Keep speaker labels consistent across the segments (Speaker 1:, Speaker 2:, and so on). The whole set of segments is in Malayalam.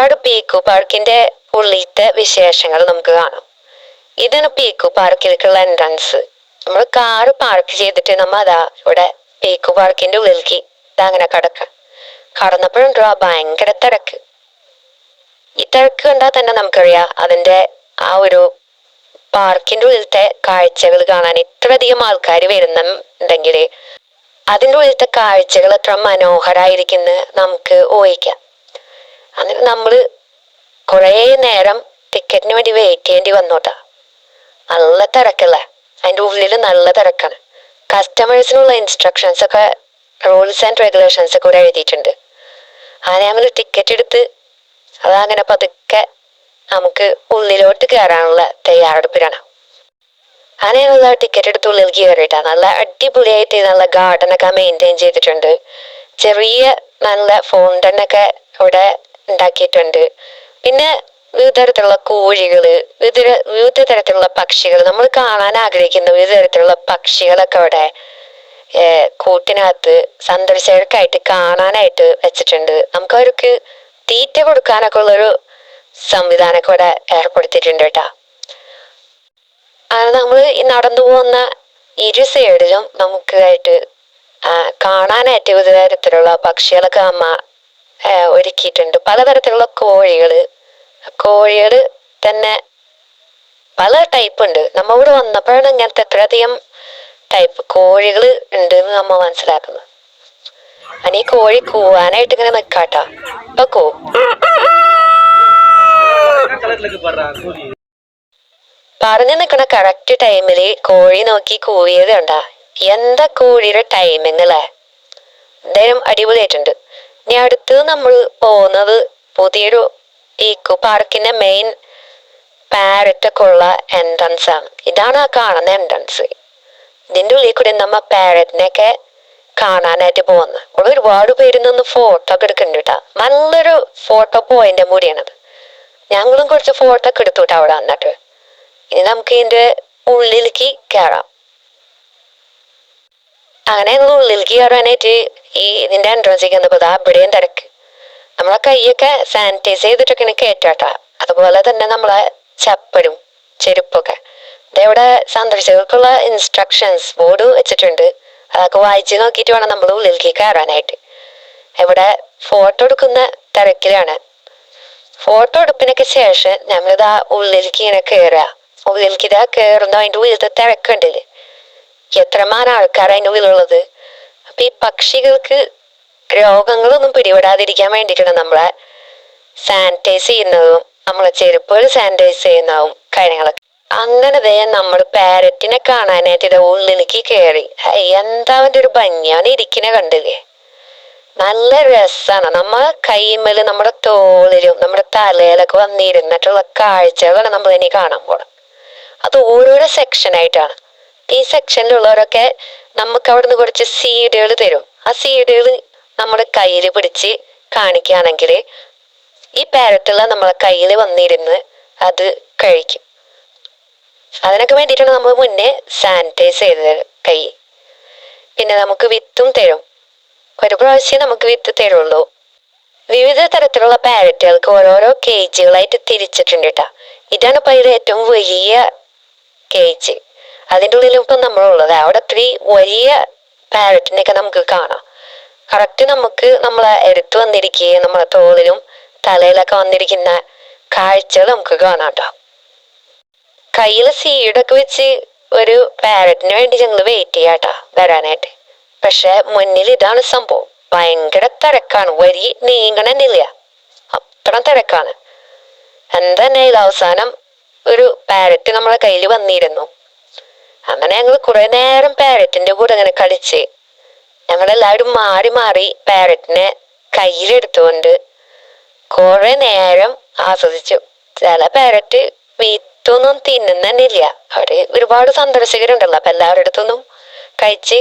Speaker 1: പാലക്കാട് പീക്കു പാർക്കിന്റെ ഉള്ളിലത്തെ വിശേഷങ്ങൾ നമുക്ക് കാണാം. ഇതാണ് പീക്കു പാർക്കിലേക്കുള്ള എൻട്രൻസ്. നമ്മൾ കാറ് പാർക്ക് ചെയ്തിട്ട് അതാ ഇവിടെ പീക്കു പാർക്കിന്റെ ഉള്ളിലേക്ക് ഇതങ്ങനെ കടന്നപ്പോഴുണ്ടോ ഭയങ്കര തിരക്ക്. ഈ തിരക്ക് കണ്ടാൽ തന്നെ നമുക്കറിയാം അതിന്റെ ആ ഒരു പാർക്കിന്റെ ഉള്ളിലത്തെ കാഴ്ചകൾ കാണാൻ ഇത്രയധികം ആൾക്കാർ വരുന്നുണ്ടെങ്കിൽ അതിൻ്റെ ഉള്ളിലത്തെ കാഴ്ചകൾ എത്ര മനോഹരായിരിക്കുന്നു നമുക്ക് ഊഹിക്കാം. എന്നിട്ട് നമ്മള് കുറേ നേരം ടിക്കറ്റിന് വേണ്ടി വെയിറ്റ് ചെയ്യേണ്ടി വന്നോട്ടാ. നല്ല തിരക്കല്ലേ, അതിൻ്റെ ഉള്ളിൽ നല്ല തിരക്കാണ്. കസ്റ്റമേഴ്സിനുള്ള ഇൻസ്ട്രക്ഷൻസ് ഒക്കെ, റൂൾസ് ആൻഡ് റെഗുലേഷൻസ് ഒക്കെ ഇവിടെ എഴുതിയിട്ടുണ്ട്. അങ്ങനെ ഞങ്ങൾ ടിക്കറ്റ് എടുത്ത് അതങ്ങനെ പതുക്കെ നമുക്ക് ഉള്ളിലോട്ട് കയറാനുള്ള തയ്യാറെടുപ്പിലാണ്. അങ്ങനെ ഞങ്ങൾ ടിക്കറ്റ് എടുത്ത് ഉള്ളിലേക്ക് കയറിയിട്ടാ. നല്ല അടിപൊളിയായിട്ട് നല്ല ഗാർഡനൊക്കെ മെയിൻറ്റെയിൻ ചെയ്തിട്ടുണ്ട്. ചെറിയ നല്ല ഫൗണ്ടനൊക്കെ ഇവിടെ ഉണ്ടാക്കിയിട്ടുണ്ട്. പിന്നെ വിവിധ തരത്തിലുള്ള കോഴികള്, വിവിധ തരത്തിലുള്ള പക്ഷികൾ, നമ്മൾ കാണാൻ ആഗ്രഹിക്കുന്ന വിവിധ തരത്തിലുള്ള പക്ഷികളൊക്കെ അവിടെ കൂട്ടിനകത്ത് സന്ദർശകർക്കായിട്ട് കാണാനായിട്ട് വെച്ചിട്ടുണ്ട്. നമുക്ക് അവർക്ക് തീറ്റ കൊടുക്കാനൊക്കെ ഉള്ളൊരു സംവിധാനമൊക്കെ ഇവിടെ ഏർപ്പെടുത്തിയിട്ടുണ്ട് കേട്ടാ. അങ്ങനെ നമ്മൾ ഈ നടന്നു പോകുന്ന ഇരു സൈഡിലും നമുക്ക് ആയിട്ട് കാണാനായിട്ട് വിവിധ തരത്തിലുള്ള പക്ഷികളൊക്കെ ഒരുക്കിയിട്ടുണ്ട്. പലതരത്തിലുള്ള കോഴികള് തന്നെ പല ടൈപ്പ് ഉണ്ട്. നമ്മ ഇവിടെ വന്നപ്പോഴാണ് ഇങ്ങനത്തെ എത്രയധികം ടൈപ്പ് കോഴികൾ ഉണ്ട് എന്ന് നമ്മ മനസ്സിലാക്കുന്നത്. ഈ കോഴി കൂവാനായിട്ട് ഇങ്ങനെ നിക്കാട്ടാ. ഇപ്പൊ പറഞ്ഞു നിക്കണ കറക്റ്റ് ടൈമില് കോഴി നോക്കി കൂവിയത് കണ്ടാ. എന്താ കോഴിയുടെ ടൈമിങ് അല്ലേ, എന്തായാലും അടിപൊളിയായിട്ടുണ്ട്. ഇനി അടുത്ത് നമ്മൾ പോകുന്നത് പുതിയൊരു ഈക്കോ പാർക്കിന്റെ മെയിൻ പാരറ്റൊക്കെ ഉള്ള എൻട്രൻസ് ആണ്. ഇതാണ് ആ കാണുന്ന എൻട്രൻസ്. ഇതിന്റെ ഉള്ളിൽ കൂടി പാരറ്റിനെയൊക്കെ കാണാനായിട്ട് പോകുന്നത്. ഇവിടെ ഒരുപാട് പേര് നിന്ന് ഫോട്ടോ ഒക്കെ എടുക്കുന്നുണ്ട് കേട്ടാ. നല്ലൊരു ഫോട്ടോ പോയിന്റ് കൂടിയാണത്. ഞങ്ങളും കുറച്ച് ഫോട്ടോ ഒക്കെ എടുത്തു കേട്ടോ അവിടെ വന്നിട്ട്. ഇനി നമുക്ക് ഇതിന്റെ ഉള്ളിലേക്ക് കയറാം. അങ്ങനെ ഉള്ളിലേക്ക് കയറാനായിട്ട് ഇതിന്റെ എൻട്രൻസിലേക്ക് വന്നപ്പോ ഇവിടെയും തിരക്ക്. നമ്മളെ കൈയൊക്കെ സാനിറ്റൈസ് ചെയ്തിട്ടൊക്കെയാണ് കയറ്റാട്ടാ. അതുപോലെ തന്നെ നമ്മളെ ചപ്പലും ചെരുപ്പൊക്കെ ഇവിടെ സന്ദർശകർക്കുള്ള ഇൻസ്ട്രക്ഷൻസ് ബോർഡ് വെച്ചിട്ടുണ്ട്. അതൊക്കെ വായിച്ച് നോക്കിയിട്ട് വേണം നമ്മൾ ഉള്ളിലേക്ക് കയറാനായിട്ട്. ഇവിടെ ഫോട്ടോ എടുക്കുന്ന തിരക്കിലാണ്. ഫോട്ടോ എടുപ്പിനൊക്കെ ശേഷം നമ്മളിതാ ഉള്ളിലേക്ക് ഇങ്ങനെ കയറുക. ഉള്ളിലേക്ക് ഇതാ കയറുന്ന അതിൻ്റെ ഉള്ളിലത്തെ തിരക്കുണ്ടല്ലേ, എത്രമാനം ആൾക്കാർ അതിൻ്റെ ഉള്ളിലുള്ളത്. അപ്പൊ ഈ പക്ഷികൾക്ക് രോഗങ്ങളൊന്നും പിടിപെടാതിരിക്കാൻ വേണ്ടിയിട്ടാണ് നമ്മളെ സാനിറ്റൈസ് ചെയ്യുന്നതും നമ്മളെ ചെരുപ്പുകൾ സാനിറ്റൈസ് ചെയ്യുന്നതും കാര്യങ്ങളൊക്കെ. അങ്ങനെ നമ്മൾ പാരറ്റിനെ കാണാനായിട്ട് ഇത് ഉള്ളിലേക്ക് കയറി. എന്താ അവൻ്റെ ഒരു ഭംഗിയാണ് ഇരിക്കുന്ന കണ്ടില്ലേ, നല്ല രസാണ്. നമ്മളെ കൈമേല്, നമ്മുടെ തോളിലും നമ്മുടെ തലയിലൊക്കെ വന്നിരുന്നിട്ടുള്ള കാഴ്ചകളാണ് നമ്മൾ ഇനി കാണാൻ പോണം. അത് ഓരോരോ സെക്ഷനായിട്ടാണ്. ഈ സെക്ഷനിലുള്ളവരൊക്കെ നമുക്ക് അവിടുന്ന് കുറച്ച് സീഡുകൾ തരും. ആ സീഡുകൾ നമ്മുടെ കയ്യിൽ പിടിച്ച് കാണിക്കുകയാണെങ്കിൽ ഈ പാരറ്റുള്ള നമ്മളെ കയ്യിൽ വന്നിരുന്ന് അത് കഴിക്കും. അതിനൊക്കെ വേണ്ടിയിട്ടാണ് നമ്മൾ മുന്നേ സാനിറ്റൈസ് ചെയ്തത് കൈ. പിന്നെ നമുക്ക് വിത്തും തരും. ഒരു പ്രാവശ്യം നമുക്ക് വിത്ത് തരുള്ളൂ. വിവിധ തരത്തിലുള്ള പാരറ്റുകൾക്ക് ഓരോരോ കേജുകളായിട്ട് തിരിച്ചിട്ടുണ്ട് കേട്ടാ. ഇതാണ് ഇപ്പൊ ഇത് ഏറ്റവും വലിയ കേജ്. അതിൻ്റെ ഉള്ളിലും ഇപ്പം നമ്മളുള്ളത്. അവിടെ ഒത്തിരി വലിയ പാരറ്റിനെയൊക്കെ നമുക്ക് കാണാം. കറക്റ്റ് നമുക്ക് നമ്മളെ എടുത്തു വന്നിരിക്കുകയും നമ്മളെ തോളിലും തലയിലൊക്കെ വന്നിരിക്കുന്ന കാഴ്ചകൾ നമുക്ക് കാണാം കേട്ടോ. കയ്യിൽ സീഡൊക്കെ വെച്ച് ഒരു പാരറ്റിന് വേണ്ടി ഞങ്ങൾ വെയിറ്റ് ചെയ്യാട്ടാ വരാനായിട്ട്. പക്ഷെ മുന്നിൽ ഇതാണ് സംഭവം, ഭയങ്കര തിരക്കാണ്. വരി നീങ്ങണമെന്നില്ല, അത്ര തിരക്കാണ്. എന്താ ഇത് അവസാനം ഒരു പാരറ്റ് നമ്മളെ കയ്യിൽ വന്നിരുന്നു. അങ്ങനെ ഞങ്ങൾ കുറെ നേരം പാരറ്റിന്റെ കൂടെ അങ്ങനെ കളിച്ച് ഞങ്ങളെല്ലാവരും മാറി മാറി പാരറ്റിനെ കയ്യിലെടുത്തുകൊണ്ട് കുറെ നേരം ആസ്വദിച്ചു. ചില പാരറ്റ് വിത്തൊന്നും തിന്നുന്നില്ല. അവിടെ ഒരുപാട് സന്ദർശകരുണ്ടല്ലോ, അപ്പൊ എല്ലാവരുടെ അടുത്തൊന്നും കഴിച്ച്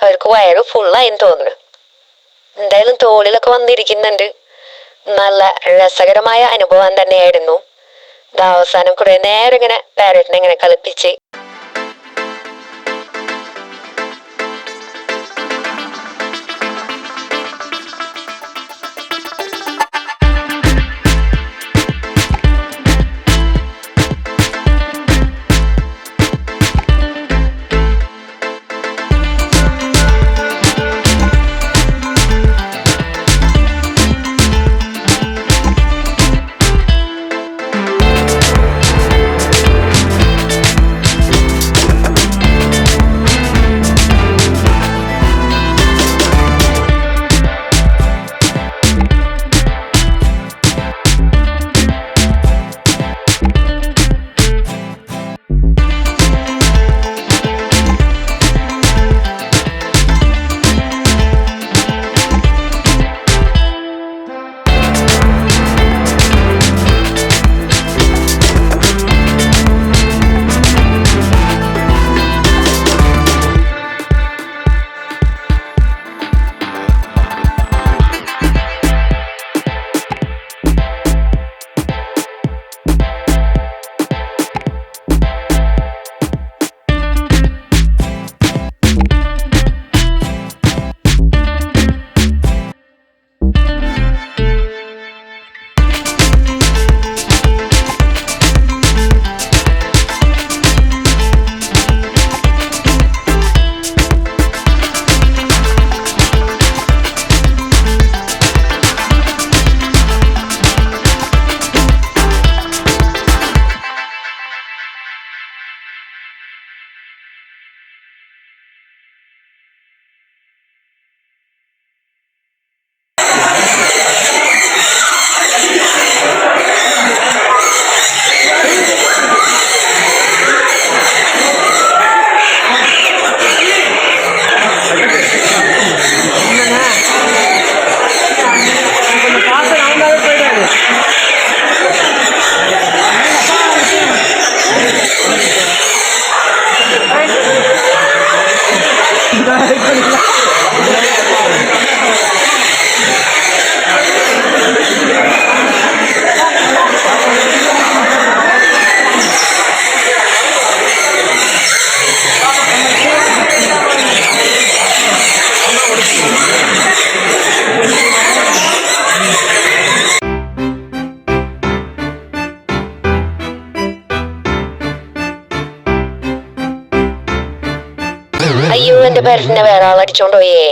Speaker 1: അവർക്ക് വയറ് ഫുള്ളായിന്ന് തോന്നുന്നു. എന്തായാലും തോളിലൊക്കെ വന്നിരിക്കുന്നുണ്ട്. നല്ല രസകരമായ അനുഭവം തന്നെയായിരുന്നു. അവസാനം കുറെ നേരം ഇങ്ങനെ പാരറ്റിനെ ഇങ്ങനെ കളിപ്പിച്ച് എന്റെ പാരറ്റിനെ വേറെ ആൾ അടിച്ചോണ്ട് പോയേ.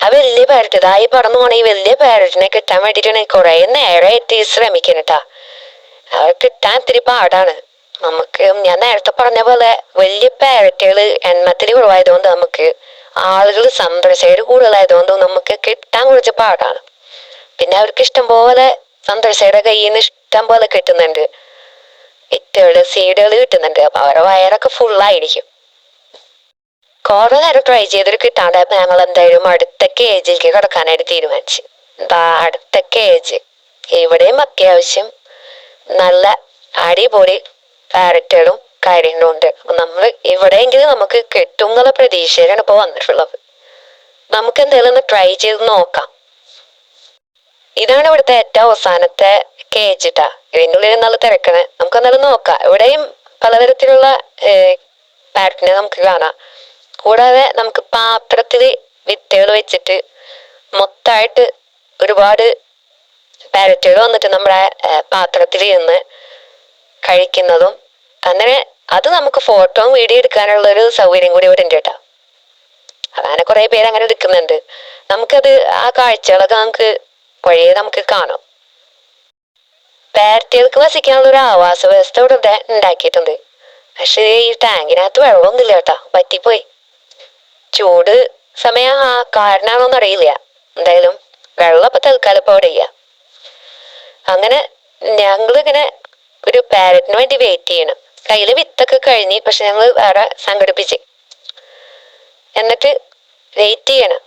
Speaker 1: ആ വലിയ പാരറ്റ് ഇതായി പറന്നു പോണ ഈ വലിയ പാരറ്റിനെ കിട്ടാൻ വേണ്ടിട്ടാണ് കൊറേ നേരമായിട്ട് ശ്രമിക്കണട്ടാ. അത് കിട്ടാൻ ഇത്തിരി പാടാണ്. നമുക്ക് ഞാൻ നേരത്തെ പറഞ്ഞ പോലെ വലിയ പാരറ്റുകള് എണ്ണത്തിൽ കുറവായതുകൊണ്ട് നമുക്ക് ആളുകൾ സന്ദർശകർ കൂടുതലായതുകൊണ്ട് നമുക്ക് കിട്ടാൻ കുറച്ച് പാടാണ്. പിന്നെ അവർക്ക് ഇഷ്ടം പോലെ സന്ദർശകരുടെ കയ്യിൽ നിന്ന് ഇഷ്ടം പോലെ കിട്ടുന്നുണ്ട്, വിത്തുകള് സീഡുകൾ കിട്ടുന്നുണ്ട്. അപ്പൊ അവരുടെ വയറൊക്കെ ഫുള്ളായിരിക്കും. കുറെ നേരം ട്രൈ ചെയ്തിട്ട് കിട്ടാണ്ടായപ്പോ ഞങ്ങൾ എന്തായാലും അടുത്ത കേജിലേക്ക് കിടക്കാനായിട്ട് തീരുമാനിച്ചു. അടുത്ത കേജ് ഇവിടെയും അത്യാവശ്യം നല്ല അടിപൊളി പാരറ്റുകളും കാര്യങ്ങളും ഉണ്ട്. നമ്മൾ ഇവിടെയെങ്കിലും നമുക്ക് കിട്ടും എന്നുള്ള പ്രതീക്ഷയിലാണ് ഇപ്പൊ വന്നിട്ടുള്ളത്. നമുക്ക് എന്തായാലും ഒന്ന് ട്രൈ ചെയ്ത് നോക്കാം. ഇതാണ് ഇവിടുത്തെ ഏറ്റവും അവസാനത്തെ കേജ് ട്ടാ. ഇതിൻ്റെ ഉള്ളിൽ നല്ല തിരക്കണ്. നമുക്ക് എന്നാലും നോക്കാം. ഇവിടെയും പലതരത്തിലുള്ള പാരറ്റിനെ നമുക്ക് കാണാം. കൂടാതെ നമുക്ക് പാത്രത്തില് വിത്തുകൾ വെച്ചിട്ട് മൊത്തമായിട്ട് ഒരുപാട് പാരറ്റുകൾ വന്നിട്ട് നമ്മുടെ പാത്രത്തിൽ ഇരുന്ന് കഴിക്കുന്നതും അങ്ങനെ അത് നമുക്ക് ഫോട്ടോയും വീഡിയോ എടുക്കാനുള്ള ഒരു സൗകര്യം കൂടി ഇവിടെ ഉണ്ട് കേട്ടോ. അങ്ങനെ കുറെ പേര് അങ്ങനെ എടുക്കുന്നുണ്ട്. നമുക്കത് ആ കാഴ്ചകളൊക്കെ നമുക്ക് വഴിയെ നമുക്ക് കാണാം. പാരറ്റുകൾക്ക് വസിക്കാനുള്ള ഒരു ആവാസ വ്യവസ്ഥ ഇവിടെ ഉണ്ടാക്കിയിട്ടുണ്ട്. പക്ഷേ ഈ ടാങ്കിനകത്ത് വെള്ളമൊന്നുമില്ല കേട്ടോ, പറ്റിപ്പോയി. ചൂട് സമയം കാരണമാണോന്ന് അറിയില്ല. എന്തായാലും വെള്ളം ഇപ്പൊ തൽക്കാലം ഇപ്പൊ അവിടെ ഇല്ല. അങ്ങനെ ഞങ്ങളിങ്ങനെ ഒരു പാരറ്റിന് വേണ്ടി വെയിറ്റ് ചെയ്യണം. കയ്യില് വിത്തൊക്കെ കഴിഞ്ഞ്, പക്ഷെ ഞങ്ങൾ വേറെ സംഘടിപ്പിച്ച് എന്നിട്ട് വെയിറ്റ് ചെയ്യണം.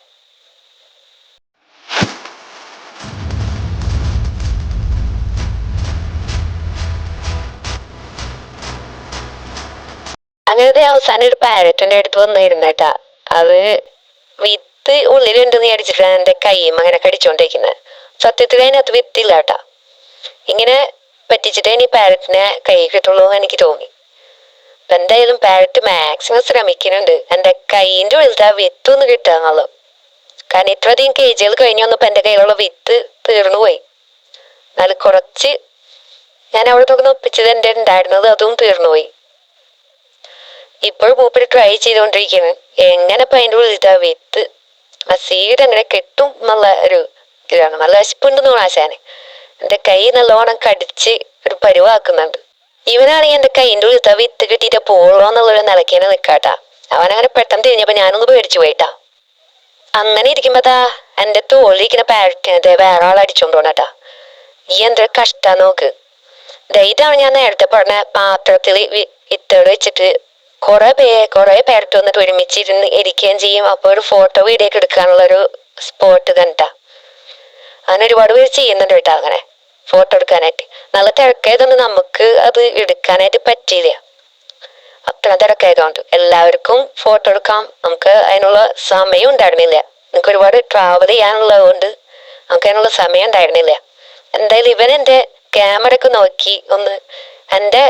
Speaker 1: അങ്ങനത്തെ അവസാനം ഒരു പാരറ്റിന്റെ അടുത്ത് വന്നിരുന്നേട്ടാ. അത് വിത്ത് ഉള്ളിലുണ്ടെന്ന് വിചാരിച്ചിട്ടാണ് എന്റെ കൈയും അങ്ങനെ കടിച്ചോണ്ടിരിക്കുന്നത്. സത്യത്തിൽ അതിനകത്ത് വിത്തില്ല കേട്ടാ. ഇങ്ങനെ പറ്റിച്ചിട്ടേ ഇനി പാരറ്റിനെ കൈ കിട്ടുള്ളൂ എന്ന് എനിക്ക് തോന്നി. അപ്പൊ എന്തായാലും പാരറ്റ് മാക്സിമം ശ്രമിക്കുന്നുണ്ട് എന്റെ കൈയിന്റെ ഉള്ളിലത്തെ ആ വിത്ത് ഒന്ന് കിട്ടുക എന്നുള്ളത്. കാരണം ഇത്രയധികം കേജുകൾ കഴിഞ്ഞു വന്നപ്പോ എന്റെ കയ്യിലുള്ള വിത്ത് തീർന്നു പോയി. എന്നാലും കുറച്ച് ഞാൻ അവിടെ നോക്കുന്ന ഒപ്പിച്ചത് എന്റെ ഉണ്ടായിരുന്നത് അതും തീർന്നുപോയി. ഇപ്പോൾ മൂപ്പര് ട്രൈ ചെയ്തുകൊണ്ടിരിക്കുന്നു എങ്ങനെ ഇപ്പൊ അതിൻ്റെ ഉള്ളിലത്തെ ആ വിത്ത് ആ സീഡ് എങ്ങനെ കിട്ടും എന്നുള്ള ഒരു ഇതാണ്. നല്ല വിശപ്പുണ്ടെന്ന് ആശാന് എന്റെ കൈ നല്ലോണം കടിച്ച് ഒരു പരുവാക്കുന്നുണ്ട്. ഇവനാണെങ്കിൽ എന്റെ കൈൻ്റെ ഉള്ളിലത്തെ വിത്ത് കിട്ടിയിട്ട് പോളോ എന്നുള്ളൊരു നിലയ്ക്കാണ് നിൽക്കാട്ടാ. അവനങ്ങനെ പെട്ടെന്ന് തിരിഞ്ഞപ്പോ ഞാനൊന്ന് പേടിച്ചു പോയിട്ടാ. അങ്ങനെ ഇരിക്കുമ്പോതാ എന്റെ തോളിരിക്കുന്ന പാരറ്റിനെ വേറെ ആൾ അടിച്ചോണ്ടോണട്ടാ. ഈ എന്തൊരു കഷ്ടാ നോക്ക്. ഇതാണ് ഞാൻ നേരത്തെ പറഞ്ഞ പാത്രത്തിൽ വിത്തുകൾ വെച്ചിട്ട് കുറെ പാരറ്റ് വന്നിട്ട് ഒരുമിച്ചിരുന്ന് ഇരിക്കുകയും ചെയ്യും. അപ്പൊ ഒരു ഫോട്ടോ വീഡിയോ ഒക്കെ എടുക്കാനുള്ളൊരു സ്പോട്ട് കണ്ടാ. അങ്ങനെ ഒരുപാട് പേര് ചെയ്യുന്നുണ്ട് കേട്ടോ. അങ്ങനെ ഫോട്ടോ എടുക്കാനായിട്ട് നല്ല തിരക്കായതുകൊണ്ട് നമുക്ക് അത് എടുക്കാനായിട്ട് പറ്റിയില്ല. അത്ര തിരക്കായതുകൊണ്ട് എല്ലാവർക്കും ഫോട്ടോ എടുക്കാം നമുക്ക് അതിനുള്ള സമയം ഉണ്ടായിരുന്നില്ല. നമുക്ക് ഒരുപാട് ട്രാവൽ ചെയ്യാനുള്ളത് കൊണ്ട് നമുക്ക് അതിനുള്ള സമയം ഉണ്ടായിരുന്നില്ല. എന്തായാലും ഇവൻ എന്റെ ക്യാമറ ഒക്കെ നോക്കി ഒന്ന് എന്റെ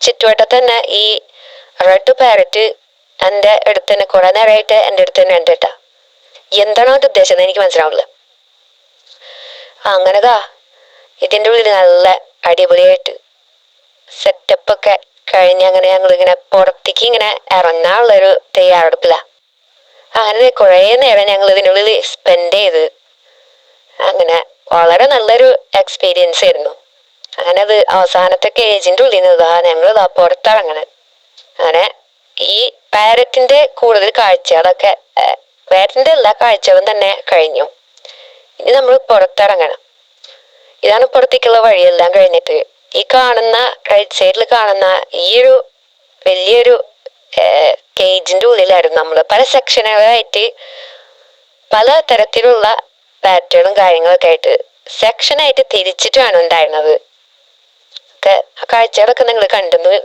Speaker 1: ചുറ്റുവട്ടത്ത് തന്നെ ഈ റെഡ് പാരറ്റ് എന്റെ അടുത്ത് തന്നെ കുറെ നേരമായിട്ട് എന്റെ അടുത്ത് തന്നെ ഉണ്ട് കേട്ടാ. എന്താണോ അത് ഉദ്ദേശിച്ചത് എനിക്ക് മനസ്സിലാവില്ല. അങ്ങനെതാ ഇതിന്റെ ഉള്ളിൽ നല്ല അടിപൊളിയായിട്ട് സെറ്റപ്പ് ഒക്കെ കഴിഞ്ഞ് അങ്ങനെ ഞങ്ങൾ ഇങ്ങനെ പുറത്തേക്ക് ഇങ്ങനെ ഇറങ്ങാനുള്ളൊരു തയ്യാറെടുപ്പില്ല. അങ്ങനെ കുറെ നേരം ഞങ്ങൾ ഇതിനുള്ളിൽ സ്പെൻഡ് ചെയ്ത് അങ്ങനെ വളരെ നല്ലൊരു എക്സ്പീരിയൻസ് ആയിരുന്നു. അങ്ങനെ അത് അവസാനത്തെ കേജിന്റെ ഉള്ളിൽ നിന്ന് ഞങ്ങൾ പുറത്തിറങ്ങണം. അങ്ങനെ ഈ പാരറ്റിന്റെ കൂടുതൽ കാഴ്ചകളൊക്കെ പാരറ്റിന്റെ എല്ലാ കാഴ്ചകളും തന്നെ കഴിഞ്ഞു. ഇനി നമ്മൾ പുറത്തിറങ്ങണം. ഇതാണ് പുറത്തേക്കുള്ള വഴിയെല്ലാം കഴിഞ്ഞിട്ട് ഈ കാണുന്ന റൈറ്റ് സൈഡിൽ കാണുന്ന ഈ ഒരു വലിയൊരു കേജിന്റെ ഉള്ളിലായിരുന്നു നമ്മൾ പല സെക്ഷനുകളായിട്ട് പല തരത്തിലുള്ള പാറ്റേണും കാര്യങ്ങളൊക്കെ ആയിട്ട് സെക്ഷനായിട്ട് തിരിച്ചിട്ടാണ് ഉണ്ടായിരുന്നത്. ഒക്കെ ആ കാഴ്ചകളൊക്കെ നിങ്ങൾ കണ്ടെന്ന്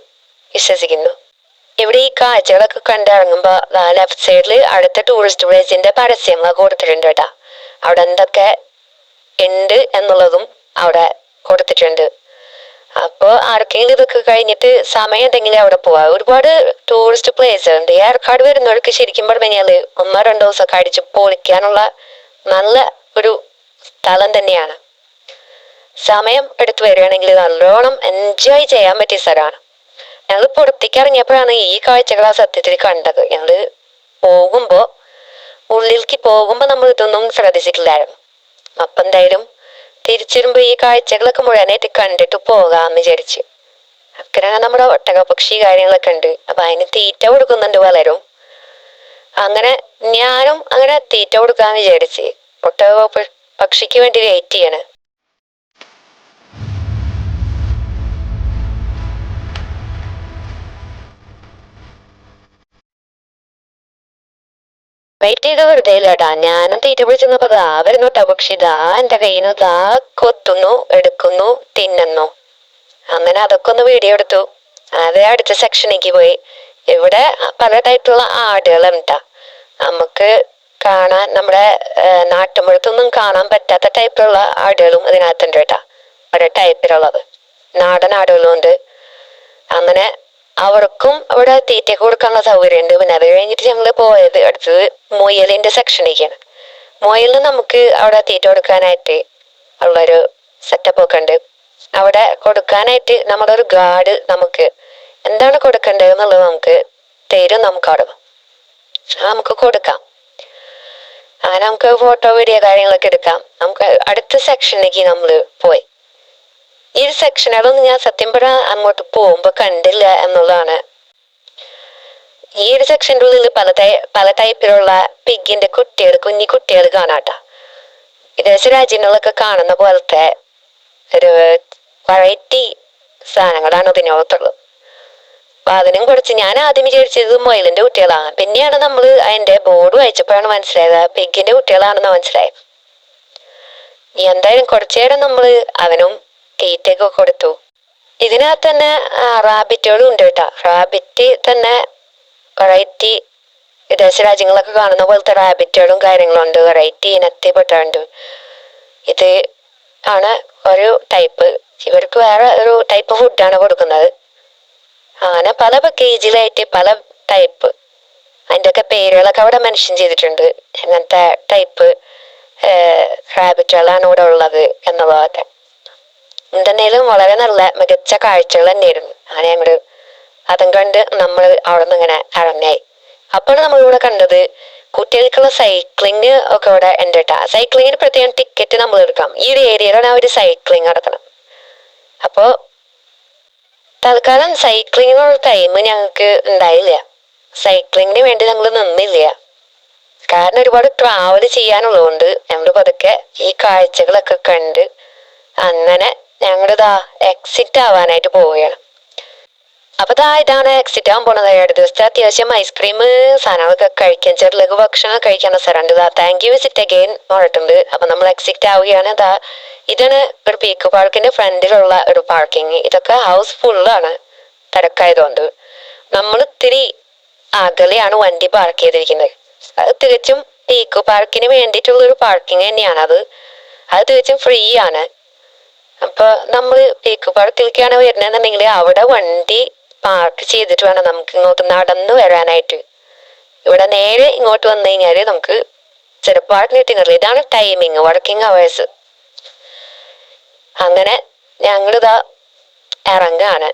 Speaker 1: വിശ്വസിക്കുന്നു. ഇവിടെ ഈ കാഴ്ചകളൊക്കെ കണ്ടിറങ്ങുമ്പോ ലെഫ്റ്റ് സൈഡിൽ അടുത്ത ടൂറിസ്റ്റ് പ്ലേസിന്റെ പരസ്യങ്ങളൊക്കെ കൊടുത്തിട്ടുണ്ട് കേട്ടാ. അവിടെ എന്തൊക്കെ ഉണ്ട് എന്നുള്ളതും അവിടെ കൊടുത്തിട്ടുണ്ട്. അപ്പൊ ആർക്കെങ്കിലും ഇതൊക്കെ കഴിഞ്ഞിട്ട് സമയം ഉണ്ടെങ്കിൽ അവിടെ പോവാ. ഒരുപാട് ടൂറിസ്റ്റ് പ്ലേസ് ഉണ്ട്. ഈ ഏർക്കാട് വരുന്നവർക്ക് ശരിക്കും പറഞ്ഞു കഴിഞ്ഞാല് 1-2 ദിവസമൊക്കെ അടിച്ച് പൊളിക്കാനുള്ള നല്ല ഒരു സ്ഥലം തന്നെയാണ്. സമയം എടുത്ത് വരികയാണെങ്കിൽ നല്ലോണം എൻജോയ് ചെയ്യാൻ പറ്റിയ സ്ഥലമാണ്. ഞങ്ങൾ പുറത്തേക്ക് ഇറങ്ങിയപ്പോഴാണ് ഈ കാഴ്ചകൾ ആ സത്യത്തിൽ കണ്ടത്. ഞങ്ങള് പോകുമ്പോ ഉള്ളിലേക്ക് പോകുമ്പോ നമ്മൾ ഇതൊന്നും ശ്രദ്ധിച്ചിട്ടില്ലായിരുന്നു. അപ്പൊ എന്തായാലും തിരിച്ചു വരുമ്പോ ഈ കാഴ്ചകളൊക്കെ മുഴുവനായിട്ട് കണ്ടിട്ട് പോകാന്ന് വിചാരിച്ച്. അക്കരെ നമ്മുടെ ഒട്ടകപക്ഷി കാര്യങ്ങളൊക്കെ ഉണ്ട്. അപ്പൊ അതിന് തീറ്റ കൊടുക്കുന്നുണ്ട് പലരും. അങ്ങനെ ഞാനും അങ്ങനെ തീറ്റ കൊടുക്കാന്ന് വിചാരിച്ച് പക്ഷിക്ക് വേണ്ടി വെയിറ്റ് ചെയ്യാണ്. വെയിറ്റ് ചെയ്ത് വെറുതെ ഇല്ലട്ടാ. ഞാനും തീറ്റ പിടിച്ചപ്പോ ദാ വരുന്നു പക്ഷി. ദാ എന്റെ കയ്യിൽ നിന്ന് ദാ കൊത്തുന്നു, എടുക്കുന്നു, തിന്നുന്നു. അങ്ങനെ അതൊക്കെ ഒന്ന് വീഡിയോ എടുത്തു. അത് അടുത്ത സെക്ഷനിലേക്ക് പോയി. ഇവിടെ പല ടൈപ്പിലുള്ള ആടുകളുണ്ടാ. നമുക്ക് കാണാൻ നമ്മുടെ നാട്ടുമ്പുറത്തൊന്നും കാണാൻ പറ്റാത്ത ടൈപ്പിലുള്ള ആടുകളും ഇതിനകത്തുണ്ട് കേട്ടാ. ഓരോ ടൈപ്പിലുള്ളത് നാടൻ ആടുകളും ഉണ്ട്. അങ്ങനെ അവർക്കും അവിടെ തീറ്റ കൊടുക്കാനുള്ള സൗകര്യം ഉണ്ട്. പിന്നെ അത് കഴിഞ്ഞിട്ട് ഞങ്ങള് പോയത് അടുത്തത് മുയലിന്റെ സെക്ഷനിലേക്കാണ്. മുയലിന് നമുക്ക് അവിടെ തീറ്റ കൊടുക്കാനായിട്ട് ഉള്ളൊരു സെറ്റപ്പ് ഒക്കെ ഉണ്ട്. അവിടെ കൊടുക്കാനായിട്ട് നമ്മുടെ ഒരു ഗാർഡ് നമുക്ക് എന്താണ് കൊടുക്കേണ്ടത് എന്നുള്ളത് നമുക്ക് തരും. നമുക്ക് അവിടെ നമുക്ക് കൊടുക്കാം. അങ്ങനെ നമുക്ക് ഫോട്ടോ വീഡിയോ കാര്യങ്ങളൊക്കെ എടുക്കാം. നമുക്ക് അടുത്ത സെക്ഷനിലേക്ക് നമ്മള് പോയി. ഈ ഒരു സെക്ഷനുകളൊന്നും ഞാൻ സത്യം പറഞ്ഞാൽ അങ്ങോട്ട് പോകുമ്പോ കണ്ടില്ല എന്നുള്ളതാണ്. ഈ ഒരു സെക്ഷൻ്റെ ഉള്ളിൽ പല ടൈപ്പിലുള്ള പിഗിന്റെ കുട്ടികൾ, കുഞ്ഞി കുട്ടികൾ കാണാട്ടാ. വിദേശ രാജ്യങ്ങളിലൊക്കെ കാണുന്ന പോലത്തെ ഒരു വെറൈറ്റി സാധനങ്ങളാണ് ഇതിനകത്തുള്ളത്. അപ്പൊ അതിനും കുറച്ച് ഞാൻ ആദ്യം വിചാരിച്ചത് മൊയിലിന്റെ കുട്ടികളാണ്. പിന്നെയാണ് നമ്മൾ അതിന്റെ ബോർഡ് വായിച്ചപ്പോഴാണ് മനസ്സിലായത് പിഗിന്റെ കുട്ടികളാണെന്ന് മനസ്സിലായത്. എന്തായാലും കുറച്ചു നേരം നമ്മള് അവനും തീറ്റയൊക്കെ കൊടുത്തു. ഇതിനകത്ത് തന്നെ റാബിറ്റുകളും ഉണ്ട് കേട്ടാ. റാബിറ്റ് തന്നെ വെറൈറ്റി വിദേശ രാജ്യങ്ങളൊക്കെ കാണുന്ന പോലത്തെ റാബിറ്റുകളും കാര്യങ്ങളും ഉണ്ട്. വെറൈറ്റി ഇനത്തിൽപ്പെട്ടുണ്ട്. ഇത് ആണ് ഒരു ടൈപ്പ്. ഇവർക്ക് വേറെ ഒരു ടൈപ്പ് ഫുഡാണ് കൊടുക്കുന്നത്. അങ്ങനെ പല പാക്കേജിലായിട്ട് പല ടൈപ്പ് അതിൻ്റെ ഒക്കെ പേരുകളൊക്കെ അവിടെ മെൻഷൻ ചെയ്തിട്ടുണ്ട്. എങ്ങനത്തെ ടൈപ്പ് റാബിറ്റുകളാണ് ഇവിടെ ഉള്ളത് എന്നുള്ളതൊക്കെ. എന്തെന്നേലും വളരെ നല്ല മികച്ച കാഴ്ചകൾ തന്നെയായിരുന്നു. അങ്ങനെ ഞങ്ങള് അതും കണ്ട് നമ്മൾ അവിടെ നിന്ന് ഇങ്ങനെ ഇറങ്ങായി. അപ്പോൾ നമ്മളിവിടെ കണ്ടത് കുട്ടികൾക്കുള്ള സൈക്ലിങ് ഒക്കെ ഇവിടെ ഉണ്ട് കേട്ടാ. സൈക്ലിങ്ങിന് പ്രത്യേകം ടിക്കറ്റ് നമ്മൾ എടുക്കാം. ഈ ഒരു ഏരിയയിലാണ് അവർ സൈക്ലിങ് നടത്തണം. അപ്പോ തൽക്കാലം സൈക്ലിങ്ങിനുള്ള ടൈം ഞങ്ങൾക്ക് ഉണ്ടായില്ല. സൈക്ലിങ്ങിന് വേണ്ടി ഞങ്ങൾ നിന്നില്ല. കാരണം ഒരുപാട് ട്രാവൽ ചെയ്യാനുള്ളതുകൊണ്ട് ഞങ്ങൾ പതുക്കെ ഈ കാഴ്ചകളൊക്കെ കണ്ട് അങ്ങനെ ഞങ്ങളിതാ എക്സിറ്റ് ആവാനായിട്ട് പോവുകയാണ്. അപ്പൊ ഇതാണ് എക്സിറ്റ് ആവാൻ പോണത്. അടുത്ത ദിവസത്തെ അത്യാവശ്യം ഐസ്ക്രീം സാധനങ്ങളൊക്കെ കഴിക്കാൻ ചെറുലഘു ഭക്ഷണം കഴിക്കാനുള്ള സ്ഥലമുണ്ട്. താങ്ക് യു വിസിറ്റ് അഗെയിൻ പറഞ്ഞിട്ടുണ്ട്. അപ്പൊ നമ്മൾ എക്സിറ്റ് ആവുകയാണ്. ഇതാണ് ഒരു പീക്ക് പാർക്കിന്റെ ഫ്രണ്ടിലുള്ള ഒരു പാർക്കിങ്. ഇതൊക്കെ ഹൗസ് ഫുള്ളാണ് തിരക്കായതുകൊണ്ട്. നമ്മൾ ഇത്തിരി അകലെയാണ് വണ്ടി പാർക്ക് ചെയ്തിരിക്കുന്നത്. അത് തികച്ചും പീക്ക് പാർക്കിന് വേണ്ടിയിട്ടുള്ള ഒരു പാർക്കിംഗ് തന്നെയാണ്. അത് തികച്ചും ഫ്രീ ആണ്. അപ്പൊ നമ്മൾ പീക്ക് പാർക്കിലേക്കാണ് വരുന്നതെന്നുണ്ടെങ്കിൽ അവിടെ വണ്ടി പാർക്ക് ചെയ്തിട്ട് വേണം നമുക്ക് ഇങ്ങോട്ട് നടന്നു വരാനായിട്ട്. ഇവിടെ നേരെ ഇങ്ങോട്ട് വന്നു കഴിഞ്ഞാല് നമുക്ക് ചെറുപ്പാട്ടിന് കിട്ടുന്നില്ല. ഇതാണ് ടൈമിങ്, വർക്കിംഗ് അവേഴ്സ്. അങ്ങനെ ഞങ്ങളിതാ ഇറങ്ങാണ്.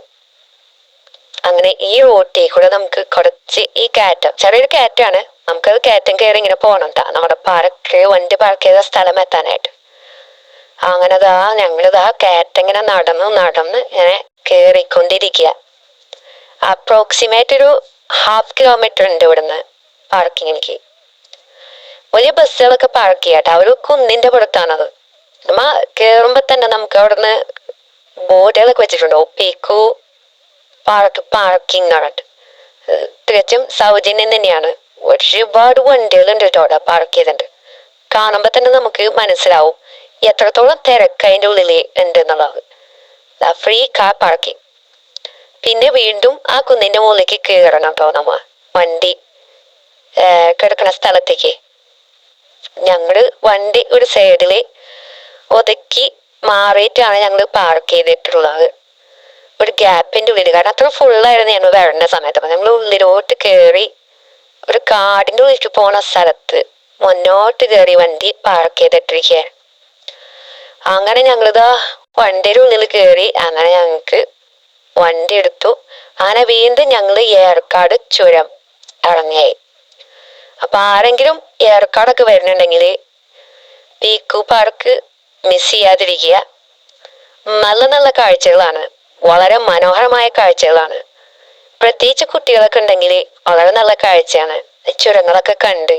Speaker 1: അങ്ങനെ ഈ റോട്ടിൽ കൂടെ നമുക്ക് കുറച്ച് ഈ കയറ്റം, ചെറിയൊരു കയറ്റാണ്. നമുക്കത് കയറ്റം കയറി ഇങ്ങനെ പോകണം കേട്ടോ, നമ്മുടെ വണ്ടി പാർക്ക് ചെയ്ത സ്ഥലം എത്താനായിട്ട്. അങ്ങനെതാ ഞങ്ങളിതാ കയറ്റം ഇങ്ങനെ നടന്ന് ഇങ്ങനെ കേറിക്കൊണ്ടിരിക്കുക. അപ്രോക്സിമേറ്റ് ഒരു 1/2 കിലോമീറ്റർ ഉണ്ട് ഇവിടുന്ന് പാർക്കിങ്ങിലേക്ക്. വലിയ ബസ്സുകളൊക്കെ പാർക്ക് ചെയ്യാട്ടോ. ഒരു കുന്നിന്റെ പുറത്താണത്. നമ്മ കേറുമ്പോ തന്നെ നമുക്ക് അവിടുന്ന് ബോർഡുകളൊക്കെ വെച്ചിട്ടുണ്ട്. ഒപ്പിക്കു പാർക്കിംഗ് പറഞ്ഞിട്ട്. തികച്ചും സൗജന്യം തന്നെയാണ്. ഒരുപാട് വണ്ടികളുണ്ട് കേട്ടോ അവിടെ പാർക്ക് ചെയ്തിട്ടുണ്ട്. കാണുമ്പോ തന്നെ നമുക്ക് മനസ്സിലാവും എത്രത്തോളം തിരക്ക് അതിൻ്റെ ഉള്ളിൽ ഉണ്ട് എന്നുള്ളത്. Free car parking. പിന്നെ വീണ്ടും ആ കുന്നിന്റെ മുകളിലേക്ക് കയറണം കേട്ടോ നമ്മ വണ്ടി കിടക്കുന്ന സ്ഥലത്തേക്ക്. ഞങ്ങള് വണ്ടി ഒരു സൈഡില് ഒതുക്കി മാറിയിട്ടാണ് ഞങ്ങൾ പാർക്ക് ചെയ്തിട്ടുള്ളത്. ഒരു ഗ്യാപ്പിന്റെ ഉള്ളിൽ. കാരണം അത്ര ഫുള്ളായിരുന്നു ഞങ്ങൾ വരുന്ന സമയത്ത്. അപ്പൊ ഞങ്ങൾ ഉള്ളിലോട്ട് കയറി ഒരു കാടിന്റെ ഉള്ളിലേക്ക് പോണ സ്ഥലത്ത് മുന്നോട്ട് കയറി വണ്ടി പാർക്ക് ചെയ്തിട്ടിരിക്കുക. അങ്ങനെ ഞങ്ങളിതാ വണ്ടിയുടെ ഉള്ളിൽ കയറി. അങ്ങനെ ഞങ്ങൾക്ക് വണ്ടി എടുത്തു. അങ്ങനെ വീണ്ടും ഞങ്ങൾ ഏർക്കാട് ചുരം ഇറങ്ങിയായി. അപ്പൊ ആരെങ്കിലും ഏർക്കാടൊക്കെ വരുന്നുണ്ടെങ്കിൽ പീക്കു പാർക്ക് മിസ് ചെയ്യാതിരിക്കുക. നല്ല നല്ല കാഴ്ചകളാണ്, വളരെ മനോഹരമായ കാഴ്ചകളാണ്. പ്രത്യേകിച്ച് കുട്ടികളൊക്കെ ഉണ്ടെങ്കിൽ വളരെ നല്ല കാഴ്ചയാണ്. ചുരങ്ങളൊക്കെ കണ്ട്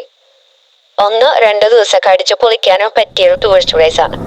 Speaker 1: 1-2 ദിവസമൊക്കെ അടിച്ചു പൊളിക്കാനും പറ്റിയൊരു ടൂറിസ്റ്റ് പ്ലേസ് ആണ്.